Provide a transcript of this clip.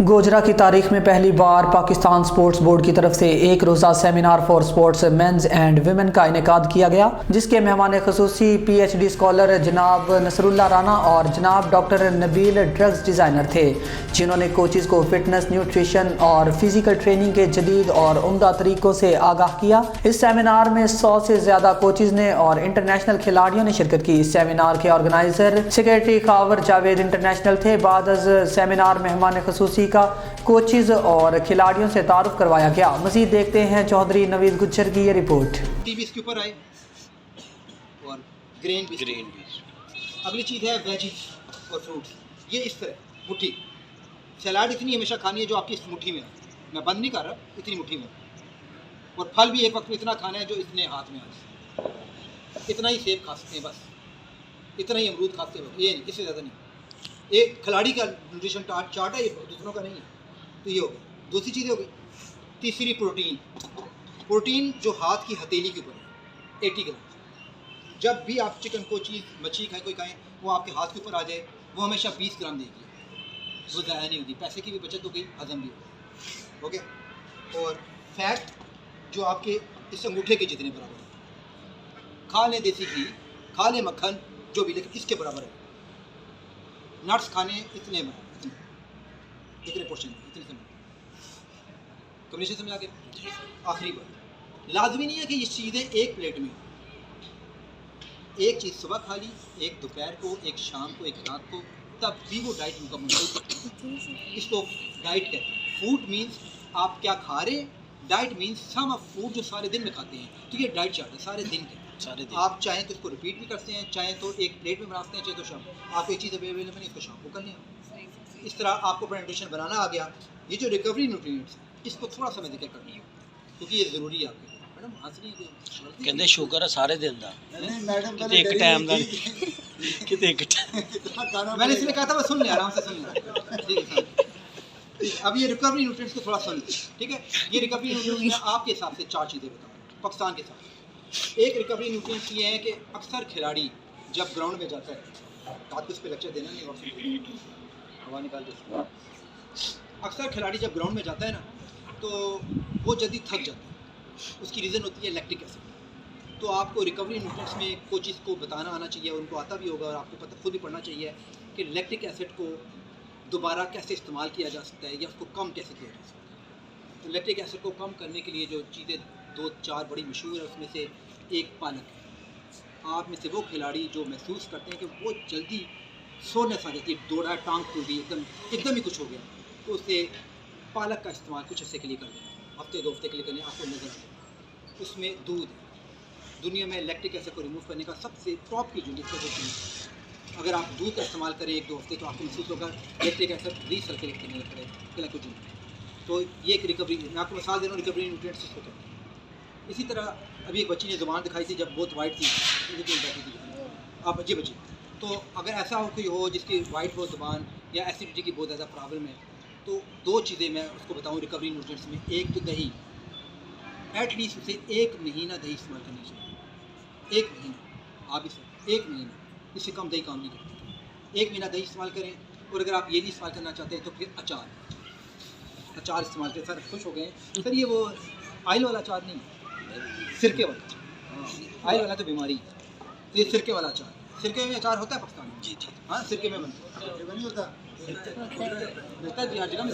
गोजरा की तारीख में पहली बार पाकिस्तान स्पोर्ट्स बोर्ड की तरफ से एक रोज़ा seminar for sports men's and women का इनेकाद किया गया, जिसके मेहमान खसूसी PhD स्कॉलर जनाब नसरुल्लाह राना और जनाब डॉक्टर नबील ड्रग्स डिज़ाइनर थे, जिन्होंने कोचेज़ को फिटनेस, न्यूट्रिशन और फिजिकल ट्रेनिंग के जदीद और उम्दा तरीक़ों से आगाह किया। इस सेमिनार में 100 से ज़्यादा कोचेज़ ने और इंटरनेशनल खिलाड़ियों ने शिरकत की। इस सेमिनार के organiser secretary Khawar Javed international थे। बाद सेमिनार मेहमान खसूसी का कोचेज और खिलाड़ियों से तारुफ करवाया गया। मज़ीद देखते हैं चौधरी नवीद गुज्जर की ये रिपोर्ट। टीवी इसके ऊपर आए और ग्रेन भी। अगली चीज़ है वेजिज और फ्रूट्स। ये इस तरह मुट्ठी सलाद इतनी हमेशा खानी है जो आपकी इस मुट्ठी में है। मैं बंद नहीं कर रहा, इतनी मुट्ठी में। और फल भी एक वक्त में इतना खाना है जो इतने हाथ में है। इतना ही सेब खा सकते हैं, बस इतना ही अमरूद खा सकते हैं, ये नहीं, इससे ज़्यादा नहीं। एक खिलाड़ी का न्यूट्रिशन चार्ट है, ये दूसरों का नहीं है। तो ये हो गई दूसरी चीज़ हो गई। तीसरी प्रोटीन जो हाथ की हथेली के ऊपर है 80 ग्राम। जब भी आप चिकन को चीज़ मच्छी खाएं, कोई खाएं, वो आपके हाथ के ऊपर आ जाए, वो हमेशा 20 ग्राम देगी। वो ज़ाया नहीं होगी, पैसे की भी बचत हो गई, हजम भी हो गया। और फैट जो आपके इस अंगूठे के जितने बराबर है। खा लें देसी घी, खा लें मक्खन, जो भी, लेकिन इसके बराबर है। नट्स खाने इतने पोर्शन, इतने कम्युनिकेशन समझ आ गया। आखिरी बात, लाजमी नहीं है कि ये चीज़ें एक प्लेट में हो। एक चीज़ सुबह खा ली, एक दोपहर को, एक शाम को, एक रात को, तब भी वो डाइट मुकम्मल हो। इसको डाइट कहते हैं। फूड मीन्स आप क्या खा रहे, diet means sum of food जो सारे दिन में खाते हैं। तो ये डाइट चार्ट है सारे दिन के। आप चाहें तो इसको रिपीट भी करते हैं, चाहें तो एक प्लेट में बनाते हैं, चाहे तो शाम। आप एक चीज़ अवेलेबल नहीं, इसको शाम को कर लें। इस तरह आपको अपना न्यूट्रिशन बनाना आ गया। ये जो रिकवरी न्यूट्रिएंट्स, इसको थोड़ा सा मैं जिक्र करनी है क्योंकि ये ज़रूरी है आपके। मैडम हाजिरी कहते शुगर है सारे दिन का, एक टाइम का कितने एक टाइम। मैंने इसलिए कहा था, मैं सुन लिया, आराम से सुन लिया। ठीक है। अब ये रिकवरी न्यूट्रिएंट्स को थोड़ा सुन लीजिए, ठीक है। ये रिकवरी न्यूट्रिएंट्स में आपके हिसाब से 4 चीज़ें बताऊँ पाकिस्तान के हिसाब से। एक रिकवरी न्यूट्रिएंट्स ये है कि अक्सर खिलाड़ी जब ग्राउंड में जाता है, रात को इस पर लेक्चर देना नहीं, वक्त हवा निकाल दे। अक्सर खिलाड़ी जब ग्राउंड में जाता है ना, तो वो जल्दी थक जाता है। उसकी रीज़न होती है लैक्टिक एसिड। तो आपको रिकवरी न्यूट्रिएंट्स में कोचेस को बताना आना चाहिए, और उनको आता भी होगा, और आपको पता खुद भी पढ़ना चाहिए कि लैक्टिक एसिड को दोबारा कैसे इस्तेमाल किया जा सकता है या उसको कम कैसे किया जा सकता है। तो लैक्टिक एसिड को कम करने के लिए जो चीज़ें 2-4 बड़ी मशहूर है, उसमें से एक पालक है। आप में से वो खिलाड़ी जो महसूस करते हैं कि वो जल्दी सोनेस आ जाती है, दौड़ा टांग टूट गई, एकदम ही कुछ हो गया, तो उससे पालक का इस्तेमाल कुछ ऐसे के लिए कर दें, हफ्ते 2 हफ्ते के लिए करें, आपको नज़र आ जाए। उसमें दूध है। दुनिया में लैक्टिक एसिड को रिमूव करने का सबसे टॉप की यूनिट है। अगर आप दूध का इस्तेमाल करें 1-2 हफ्ते, तो आपको महसूस होगा लैक्टिक एसिड रीसर्कुलेट करने लग पड़े। तो ये एक रिकवरी, मैं आपको मिसाल दे रहा हूँ, रिकवरी न्यूट्रिएंट्स इसको कहते हैं। इसी तरह अभी एक बच्ची ने ज़ुबान दिखाई थी, जब बहुत वाइट थी, बैठी थी। अब ये बच्ची, तो अगर ऐसा हो कोई हो जिसकी वाइट हो ज़ुबान या एसिडिटी की बहुत ज़्यादा प्रॉब्लम है, तो 2 चीज़ें मैं उसको बताऊँ रिकवरी न्यूट्रिएंट्स में। एक तो दही, एटलीस्ट उसे 1 महीना दही इस्तेमाल करनी चाहिए। 1 महीना, आप इसे 1 महीना, इससे कम दही काम नहीं करती। 1 महीना दही इस्तेमाल करें। और अगर आप ये नहीं इस्तेमाल करना चाहते हैं तो फिर अचार इस्तेमाल करें। सर खुश हो गए सर, ये वो आयल वाला अचार नहीं, सिरके वाला। आयल वाला तो बीमारी है, तो ये सिरके वाला अचार। सिरके में अचार होता है पाकिस्तान में? जी। हाँ, सिरके में बनता है। होता है जी, हर जगह में।